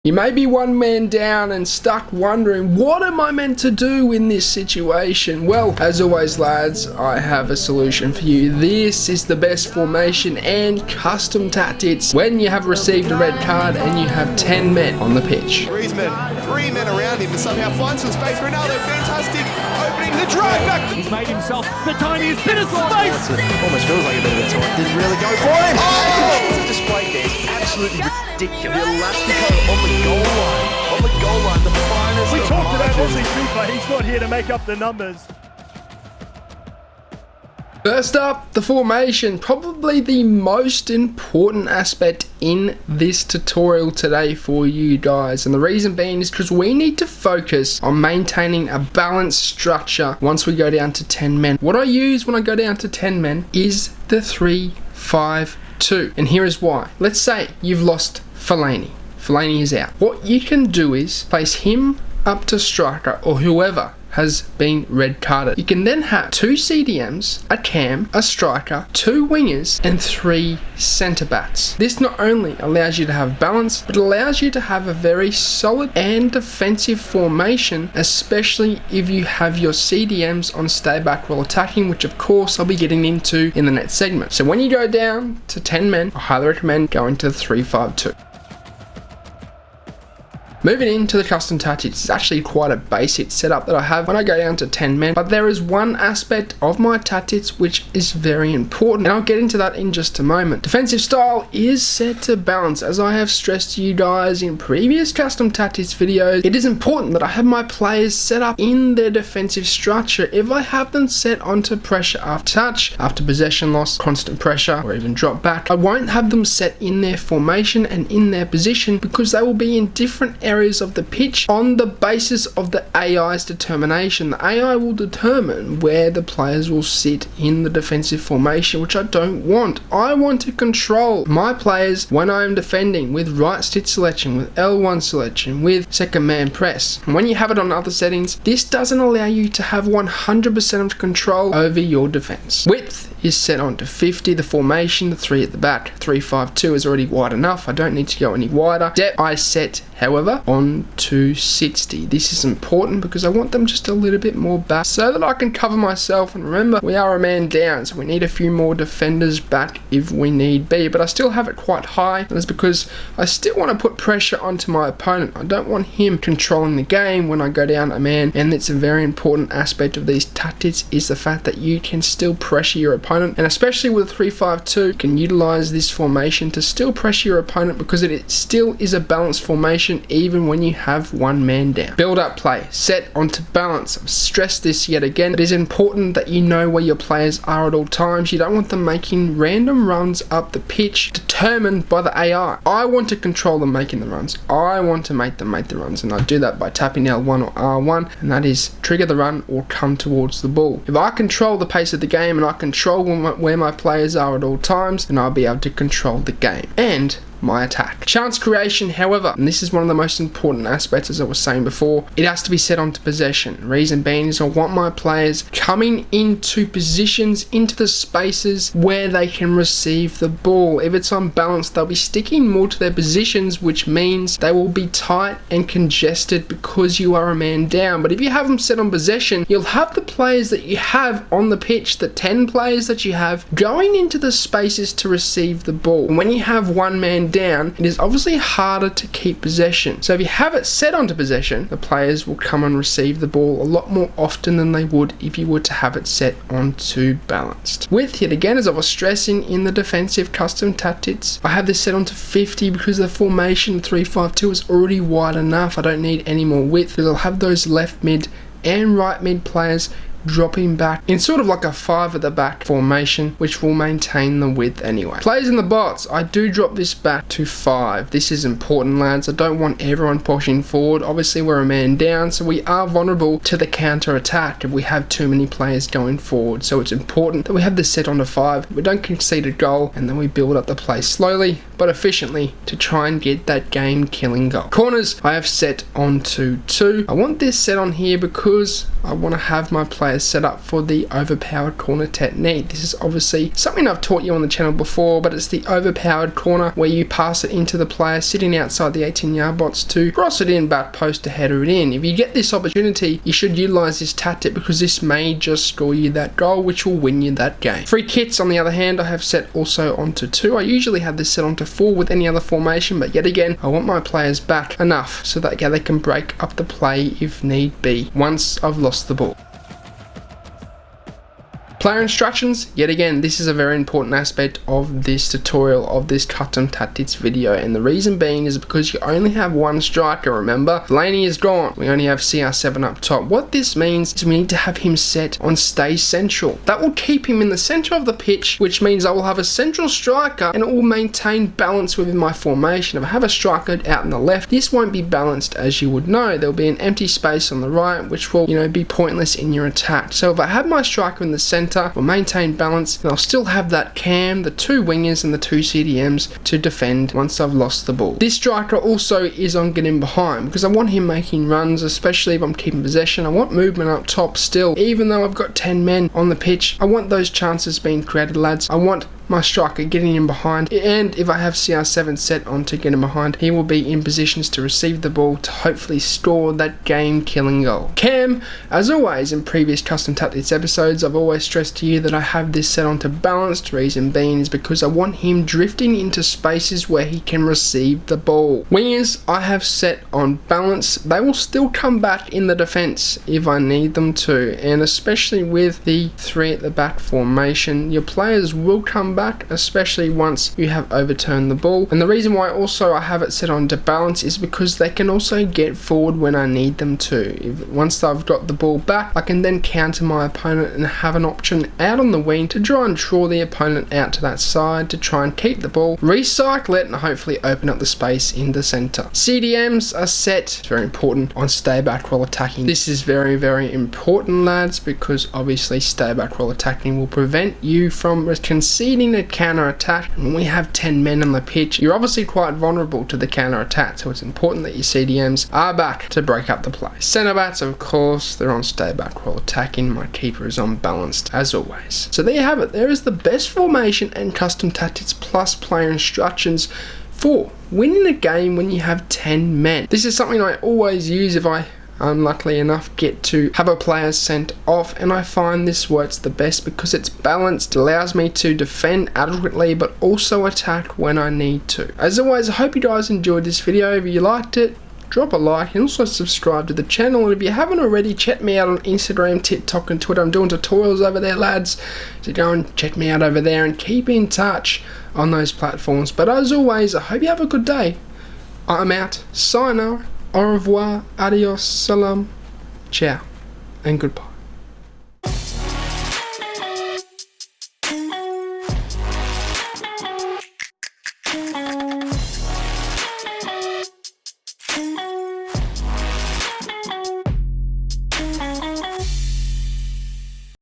You may be one man down and stuck wondering, what am I meant to do in this situation? Well, as always lads, I have a solution for you. This is the best formation and custom tactics when you have received a red card and you have 10 men on the pitch. Griezmann, 3 men around him to somehow find some space. Ronaldo, fantastic, opening the drive back. He's made himself the tiniest bit of space. Almost feels like a bit of a time. Didn't really go for him. Oh! The display there is absolutely ridiculous. The Elastico on the goal line. On the goal line, the finest. We of talked about margins. Aussie Fifa. He's not here to make up the numbers. First up, the formation, probably the most important aspect in this tutorial today for you guys, and the reason being is because we need to focus on maintaining a balanced structure once we go down to 10 men. What I use when I go down to 10 men is the 3-5-2, and here is why. Let's say you've lost Fellaini. Fellaini is out. What you can do is place him up to striker or whoever has been red carded. You can then have 2 CDMs, a cam, a striker, 2 wingers and 3 centre backs. This not only allows you to have balance, but allows you to have a very solid and defensive formation, especially if you have your CDMs on stay back while attacking, which of course I'll be getting into in the next segment. So when you go down to 10 men, I highly recommend going to the 3-5-2. Moving into the custom tactics, it's actually quite a basic setup that I have when I go down to 10 men, but there is one aspect of my tactics which is very important, and I'll get into that in just a moment. Defensive style is set to balance. As I have stressed to you guys in previous custom tactics videos, it is important that I have my players set up in their defensive structure. If I have them set onto pressure after touch, after possession loss, constant pressure, or even drop back, I won't have them set in their formation and in their position, because they will be in different areas of the pitch on the basis of the AI's determination. The AI will determine where the players will sit in the defensive formation, which I don't want. I want to control my players when I am defending with right stick selection, with L1 selection, with second man press. And when you have it on other settings, this doesn't allow you to have 100% of control over your defense. Width is set on to 50, the formation, the 3 at the back. 3-5-2 is already wide enough, I don't need to go any wider. Depth I set, however, on to 60. This is important because I want them just a little bit more back so that I can cover myself, and remember, we are a man down, so we need a few more defenders back if we need be, but I still have it quite high, and that's because I still want to put pressure onto my opponent. I don't want him controlling the game when I go down a man, and it's a very important aspect of these tactics is the fact that you can still pressure your opponent, and especially with 3-5-2, you can utilize this formation to still pressure your opponent because it still is a balanced formation even when you have one man down. Build up play, set onto balance. I've stressed this yet again. It is important that you know where your players are at all times. You don't want them making random runs up the pitch determined by the AI. I want to control them making the runs. I want to make them make the runs, and I do that by tapping L1 or R1, and that is trigger the run or come towards the ball. If I control the pace of the game and I control where my players are at all times, then I'll be able to control the game and my attack. Chance creation, however, and this is one of the most important aspects, as I was saying before, it has to be set onto possession. Reason being is I want my players coming into positions, into the spaces where they can receive the ball. If it's unbalanced, they'll be sticking more to their positions, which means they will be tight and congested because you are a man down. But if you have them set on possession, you'll have the players that you have on the pitch, the 10 players that you have, going into the spaces to receive the ball. And when you have one man down, it is obviously harder to keep possession. So if you have it set onto possession, the players will come and receive the ball a lot more often than they would if you were to have it set onto balanced. Width, yet again, as I was stressing in the defensive custom tactics, I have this set onto 50 because the formation 3-5-2 is already wide enough. I don't need any more width because I'll have those left mid and right mid players dropping back in sort of like a 5 at the back formation, which will maintain the width anyway. Players in the box, I do drop this back to 5. This is important, lads. I don't want everyone pushing forward. Obviously we're a man down, so we are vulnerable to the counter attack if we have too many players going forward. So it's important that we have this set onto 5, we don't concede a goal, and then we build up the play slowly but efficiently to try and get that game killing goal. Corners I have set onto 2. I want this set on here because I want to have my players players set up for the overpowered corner technique. This is obviously something I've taught you on the channel before, but it's the overpowered corner where you pass it into the player sitting outside the 18-yard box to cross it in, back post to header it in. If you get this opportunity, you should utilize this tactic because this may just score you that goal, which will win you that game. Free kicks, on the other hand, I have set also onto 2. I usually have this set onto 4 with any other formation, but yet again, I want my players back enough so that they can break up the play if need be once I've lost the ball. Player instructions, yet again, this is a very important aspect of this tutorial, of this custom tactics video, and the reason being is because you only have one striker. Remember, Delaney is gone, we only have CR7 up top. What this means is we need to have him set on stay central. That will keep him in the center of the pitch, which means I will have a central striker and it will maintain balance within my formation. If I have a striker out on the left, this won't be balanced, as you would know. There'll be an empty space on the right, which will, be pointless in your attack. So if I have my striker in the center, will maintain balance, and I'll still have that cam, the 2 wingers and the 2 CDMs to defend once I've lost the ball. This striker also is on getting behind because I want him making runs, especially if I'm keeping possession. I want movement up top still. Even though I've got 10 men on the pitch, I want those chances being created, lads. I want my striker getting in behind, and if I have CR7 set on to get him behind, he will be in positions to receive the ball to hopefully score that game killing goal. Cam, as always in previous custom tactics episodes, I've always stressed to you that I have this set on to balanced. Reason being is because I want him drifting into spaces where he can receive the ball. Wingers, I have set on balance. They will still come back in the defense if I need them to, and especially with the 3 at the back formation, your players will come back, especially once you have overturned the ball. And the reason why also I have it set on to balance is because they can also get forward when I need them to. Once I've got the ball back, I can then counter my opponent and have an option out on the wing to try and draw the opponent out to that side to try and keep the ball, recycle it, and hopefully open up the space in the center. CDMs are set, it's very important, on stay back while attacking. This is very, very important, lads, because obviously stay back while attacking will prevent you from conceding a counter attack. When we have 10 men on the pitch, you're obviously quite vulnerable to the counter attack, so it's important that your CDMs are back to break up the play. Centre backs, of course, they're on stay back while attacking. My keeper is unbalanced as always. So there you have it. There is the best formation and custom tactics plus player instructions for winning a game when you have 10 men. This is something I always use if I unluckily enough get to have a player sent off, and I find this works the best because it's balanced, allows me to defend adequately but also attack when I need to. As always, I hope you guys enjoyed this video. If you liked it, drop a like and also subscribe to the channel, and if you haven't already, check me out on Instagram, TikTok and Twitter. I'm doing tutorials over there, lads, so go and check me out over there and keep in touch on those platforms. But as always, I hope you have a good day. I'm out. Sayonara. Au revoir, adios, salam, ciao, and goodbye.